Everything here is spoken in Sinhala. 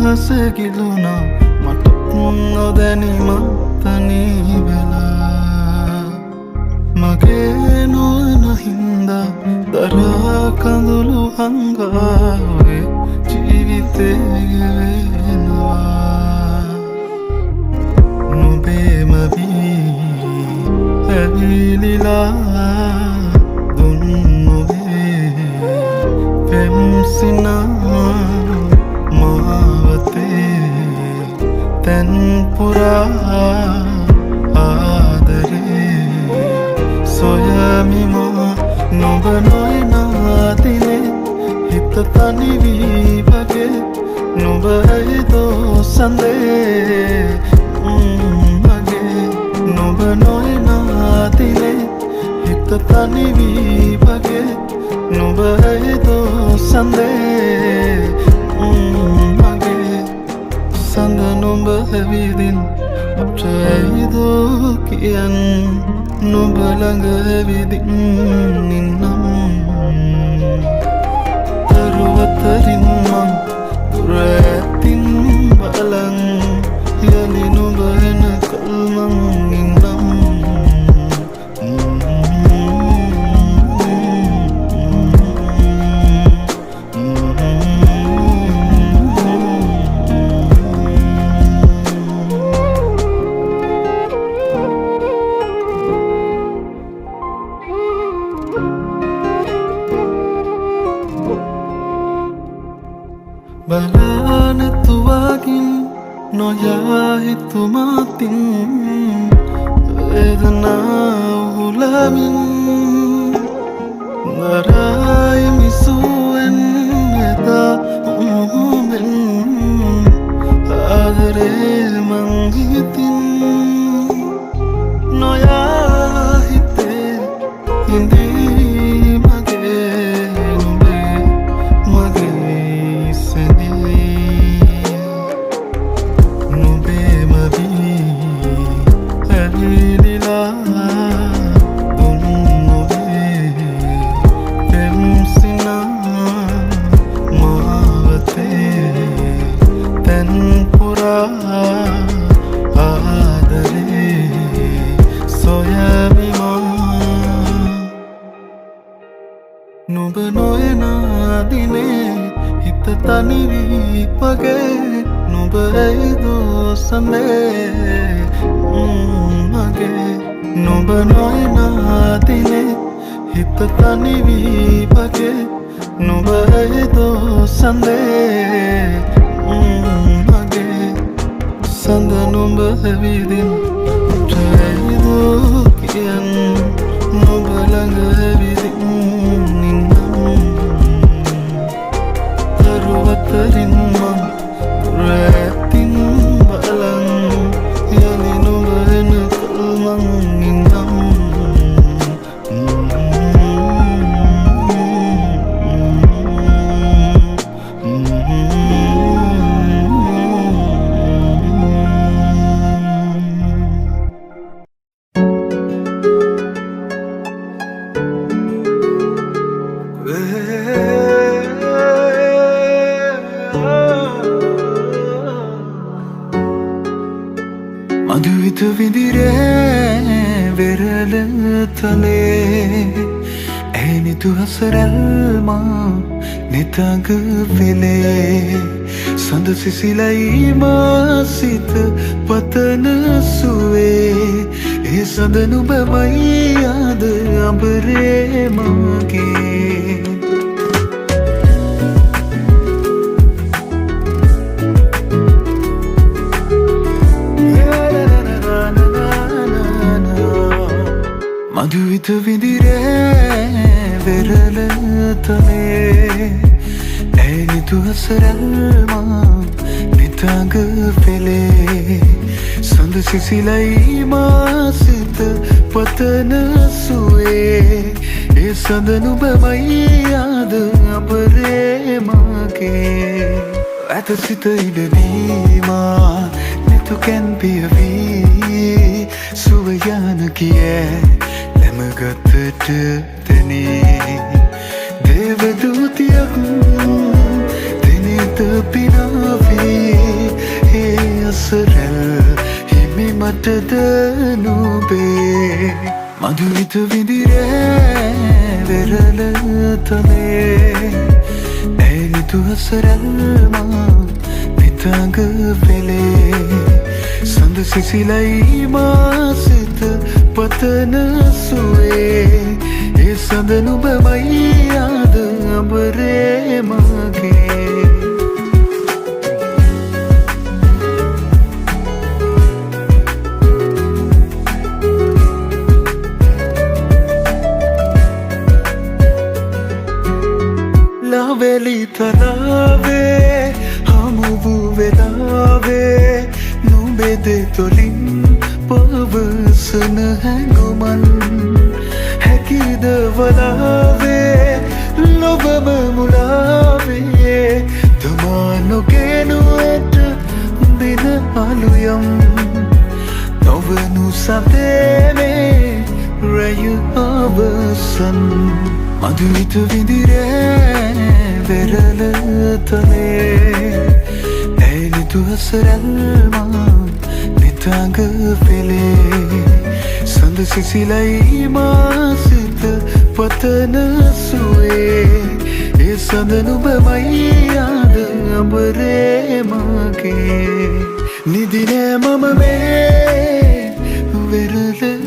අහස ගිලුණා මට නොදැනීමක් තනි වෙලා මගේ නොවන හින්දා දරා කඳුළු හංගාවේ ජීවිතේ ගෙවෙනවා නුඹේම වී ඇවිලිලා දුන් නොවේ පෙම්සිනා තැන් පුරා ආදරේ සොයමිමා නොබ නොයනාතිනේ හිත තනිවී වගේ නොබ ඇයිදෝ සඳේ මගේ නොබ නොයනාතිනේ හිත තනිවී වගේ නොබ ඇයිදෝ සඳේ සඳ නොඹ ඇවිදින් අපට ඇයිදෝ කියන් නොඹ ළඟ ඇවිදින් ඉන්නම් දරුවතරින් මං දුර ඇතින් බලන් යලි නොඹ එනකල් මං ඉන්නම් බලනතුවාගින් නොයා හිතුමාතින් වේදනාව හුලමින් නරායි මිසුවෙන් එදා උඹෙන් ආදරේ මං හිතින් නොයා හිතේ හිඳී මගේ නුඹේ මගේ නුඹේම වී ඇවිලිලා දුන් නොවේ පෙම්සිනා මාවතේ තැන් පුරා ආදරේ සොයමිමා නුඹ නොයනා දිනේ හිත තනිවී වගේ නොඹ ඇයිදෝ සඳේ මගේ නොඹ නොයනා දිනේ හිත තනිවී වගේ නොඹ ඇයිදෝ සඳේ මගේ සඳ නොඹ ඇවිදින් අපට ඇයිදෝ කියන් නොඹ ළඟ ඇවිදින් ඉන්නම් දරුවතරින් මං දුර ඇතින් බලන් යලි නොඹ එනකල් මං ඉන්නම් මధුවිත විදිරේ වෙරළ තලේ ඇනිතු හසරල්මා නිතග වෙලේ සඳ සිසිලයි මාසිත පතන සුවේ ඒ සඳ නුබමයි ආද අඹරේ මගේ මధුවිත විදිරේ වෙරළ තලේ ඇනිතු හසරල්මා නිතග වෙලේ සඳ සිසිලයි මාසිත පතන සුවේ ඒ සඳ නුබමයි ආද අඹරේ මගේ ඇත සිත ඉඩවීමා නෙතු කැන් පියවී සුවයන කියේ නැමගතට තැනේ දේවදූතියක් දෙනෙත පිනා මටද නුබේ මధుවිත විඳිරේ වෙරළ තලේ ඇනිතු හසරල්මා නිතඟ වෙලේ සඳ සිසිලයි මාසිත පතන සුවේ ඒ සඳ නුබමයි ආද අඹරේ මගේ लावेली तलावे हमुवु वेलावे नुबेदे तोलिन पवसन हैंगुमन हैकीद वलावे लोबम मुलावे तुमानो केनु एट बिन आलुयम नवनु सातेने रयु अवसन මధුවිත විඳිරේ වෙරළ තලේ ඇනිතු හසරල්මා නිතඟ පෙළේ සඳ සිසිලයි මාසිත පතන සුවේ ඒ සඳ නුබමයි ආද අඹරේ මගේ නිදිනෑ මම මේ වෙරළ